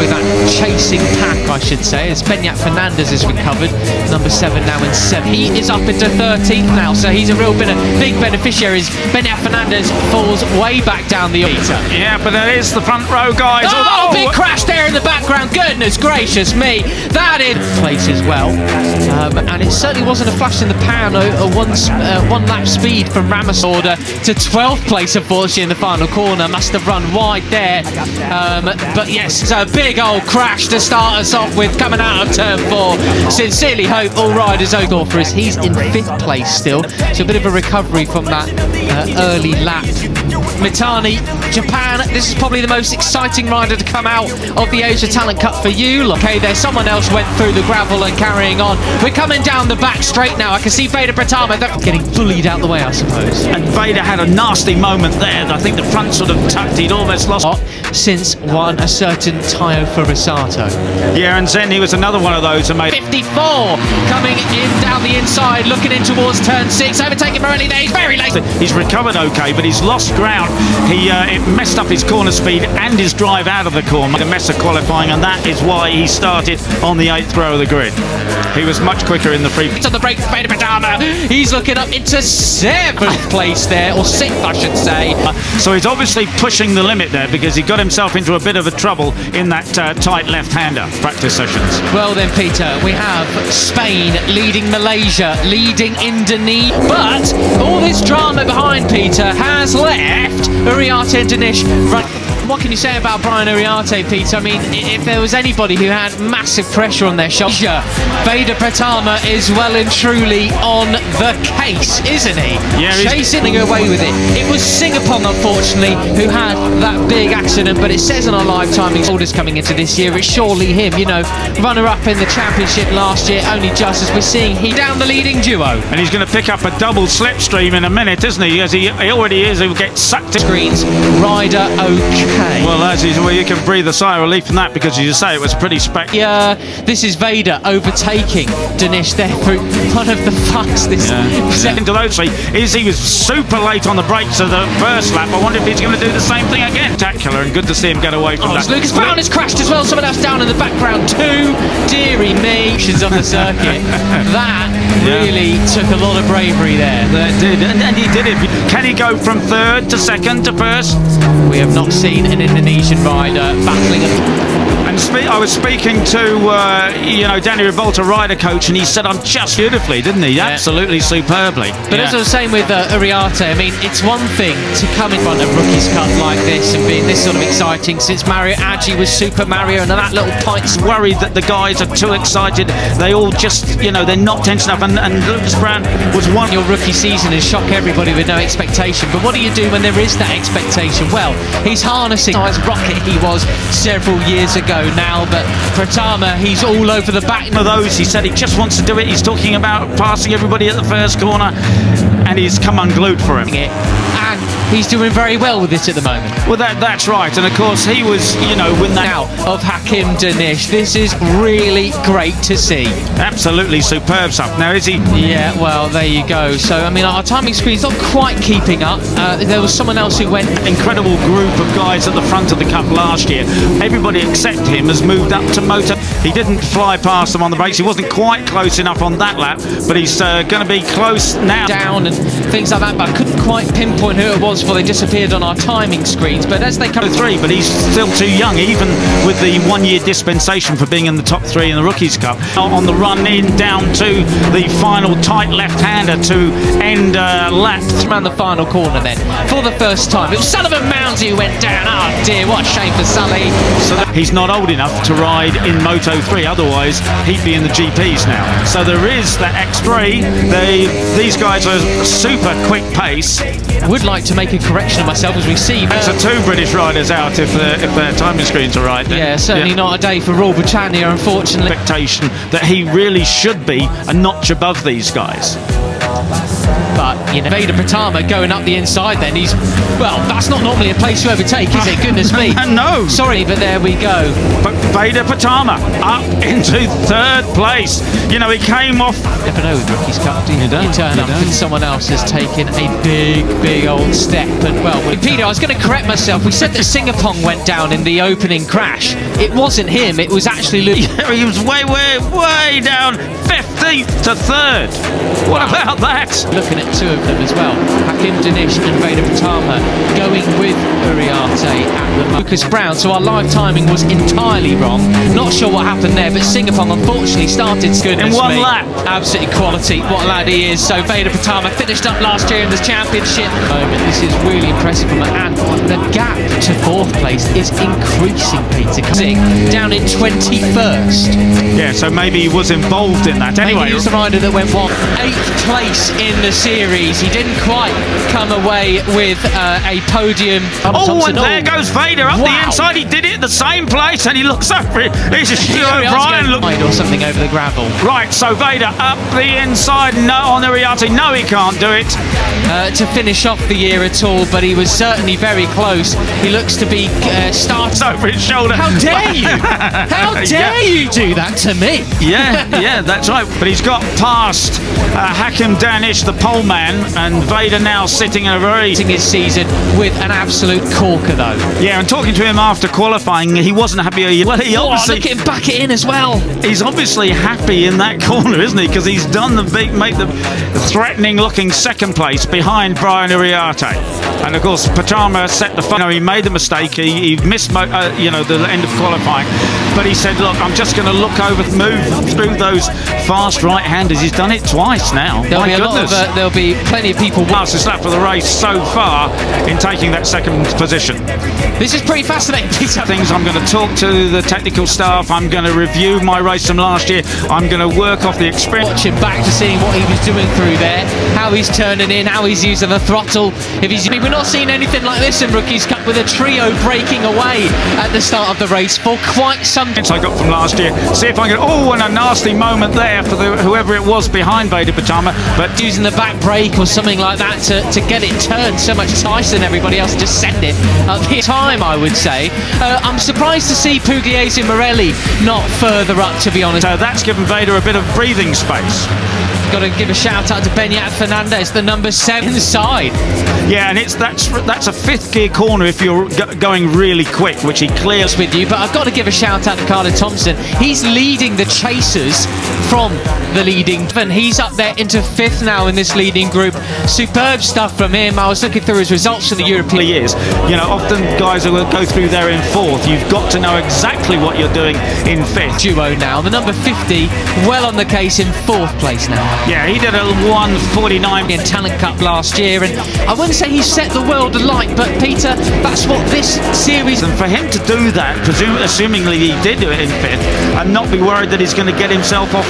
sorry, that chasing pack, I should say, as Beñat Fernandez has recovered. Number 7 now in 7th. He is up into 13th now, so he's a real big beneficiary. Beñat Fernandez falls way back down the meter. Yeah, but there is the front row, guys. Oh, big crash there in the background. Goodness gracious me. That in place as well. And it certainly wasn't a flash in the pan. A one lap speed from Ramos order to 12th place, unfortunately, in the final corner. Must have run wide there. But yes, it's a big old crash to start us off with coming out of turn 4. Sincerely hope all riders go for us. He's in 5th place still. So a bit of a recovery from that early lap. Mitani, Japan, this is probably the most exciting rider to come out of the Asia Talent Cup for you. Okay, there's someone else went through the gravel and carrying on. We're coming down the back straight now. I can see Veda Pratama getting bullied out the way, I suppose. And Veda had a nasty moment there. I think the front sort of tucked. He'd almost lost. Since won a certain Tayo Furusato. Yeah, and then he was another one of those who made 54 coming in down the inside, looking in towards turn 6, overtaking Morelli there. He's very late. He's recovered okay, but he's lost ground. It messed up his corner speed and his drive out of the corner. Made a mess of qualifying, and that is why he started on the 8th row of the grid. He was much quicker in the free. It's on the break for Veda Pratama. He's looking up into 7th place there, or 6th, I should say. So he's obviously pushing the limit there because he got himself into a bit of a trouble in that tight left-hander practice sessions. Well then, Peter, we have Spain leading Malaysia, leading Indonesia, but all this drama behind Peter has left Uriarte and Dinesh run. What can you say about Brian Uriarte, Peter? I mean, if there was anybody who had massive pressure on their shoulder, Veda Pratama is well and truly on the case, isn't he? Yeah, chasing away with it. It was Singapore, unfortunately, who had that big accident, but it says on our live timing orders coming into this year, it's surely him. You know, runner-up in the championship last year, only just as we're seeing he down the leading duo. And he's going to pick up a double slipstream in a minute, isn't he? As he already is, he'll get sucked in. Screens, rider okay. Well, you can breathe a sigh of relief from that because, as you say, it was pretty spectacular. Yeah, this is Veda overtaking Dinesh there through one of the fucks. Second to those three is he was super late on the brakes of the first lap. I wonder if he's going to do the same thing again. Spectacular, and good to see him get away from that. Lucas Brown has crashed as well. Someone else down in the background too. Deary me. She's on the circuit. That really took a lot of bravery there. That did, and he did it. Can he go from 3rd to 2nd to 1st? We have not seen an Indonesian rider battling And I was speaking to, Danny Revolta, rider coach, and he said, "I'm just beautifully," didn't he? Yeah. Absolutely superbly. But as I was saying with Uriarte, I mean, it's one thing to come in front of Rookies Cup like this and being this sort of exciting since Mario Aggi was Super Mario and that little pint's worried that the guys are too excited. They all just, they're not tense enough. And Lucas Brown was one. Your rookie season and shock everybody with no expectation. But what do you do when there is that expectation? Well, he's harnessing as rocket he was several years ago now, but Pratama, he's all over the back. One of those, he said he just wants to do it. He's talking about passing everybody at the first corner, and he's come unglued for him. And he's doing very well with it at the moment. Well, that's right. And of course, he was, when that now of Hakim Dinesh. This is really great to see. Absolutely superb stuff. Now, is he? Yeah, well, there you go. So, I mean, our timing screen's not quite keeping up. There was someone else who went. Incredible group of guys at the front of the cup last year. Everybody except him has moved up to motor. He didn't fly past them on the brakes. He wasn't quite close enough on that lap, but he's going to be close now. Down and things like that, but I couldn't quite pinpoint who it was before they disappeared on our timing screens. But as they come through, but he's still too young, even with the 1-year dispensation for being in the top 3 in the Rookies Cup. On the run in down to the final tight left-hander to end lap. Around the final corner then, for the first time. It was Sullivan Moundsy who went down. Oh dear, what a shame for Sully. So he's not old enough to ride in Moto3, otherwise he'd be in the GPs now. So there is that X3. These guys are super quick pace. I would like to make a correction of myself as we see. So 2 British riders out if their timing screens are right. Then. Yeah, certainly not a day for Raul Britannia, unfortunately. Expectation that he really should be a notch above these guys. But, you know, Veda Pratama going up the inside then, well, that's not normally a place to overtake, is it? Goodness me. No. Sorry, but there we go. But Veda Pratama up into third place. You know, he came off. Never know with Rookies Cup, do you? You turn up and someone else has taken a big old step. And, well, Peter, I was going to correct myself. We said that Singapong went down in the opening crash. It wasn't him, it was actually Luke. Yeah, he was way down, 15th to 3rd. What about that? Looking at two of them as well, Hakim Danish and Veda Pratama going with Uriarte at the Lucas Brown. So our live timing was entirely wrong. Not sure what happened there, but Singapong unfortunately started in one lap. Absolutely quality. What a lad he is. So Veda Pratama finished up last year in the championship. This is really impressive from him, and the gap to 4th place is increasing, Peter. Down in 21st. Yeah, so maybe he was involved in that. Anyway, he was the rider that went 8th place in the series. He didn't quite come away with a podium. And there goes Veda up the inside. He did it the same place, and he looks over it. He's just Brian or something over the gravel. Right, so Veda up the inside. No, on Uriarte. No, he can't do it. To finish off the year at all, but he was certainly very close. He looks to be starting over his shoulder. How dare you? How dare you do that to me? Yeah, that's right. But he's got past Hakim Danish, the pole man, and Veda now sitting in a very his season with an absolute corker though. Yeah, and talking to him after qualifying, he wasn't happy. Well, he obviously look at him back it in as well. He's obviously happy in that corner, isn't he? Because he's done the threatening-looking 2nd place behind Brian Uriarte. And of course, Pratama set the he made the mistake. He missed the end of qualifying. But he said, look, I'm just going to move through those fast right-handers. He's done it twice now. There'll be plenty of people fastest lap for the race so far in taking that 2nd position. This is pretty fascinating, Peter. I'm going to talk to the technical staff. I'm going to review my race from last year. I'm going to work off the experience. Watching back to seeing what he was doing through there, how he's turning in, how he's using the throttle. We're not seeing anything like this in Rookies Cup, with a trio breaking away at the start of the race for quite some time. I got from last year. See if I can. And a nasty moment there for whoever it was behind Veda Pratama, but using the back brake or something like that to get it turned so much tighter than everybody else, just send it at the time, I would say. I'm surprised to see Pugliese Morelli not further up, to be honest. So that's given Veda a bit of breathing space. Got to give a shout out to Beñat Fernandez, the number 7 side. Yeah, and that's a 5th gear corner if you're going really quick, which he clears with you. But I've got to give a shout out to Carter Thompson. He's leading the chasers from the leading, and he's up there into 5th now in this leading group. Superb stuff from him. I was looking through his results for the European years. You know, often guys will go through there in 4th. You've got to know exactly what you're doing in 5th. Duo now, the number 50, well on the case in 4th place now. Yeah, he did a 1:49 in Talent Cup last year, and I wouldn't say he set the world alight, but Peter, that's what this series. And for him to do that, assumingly he did do it in 5th, and not be worried that he's going to get himself off.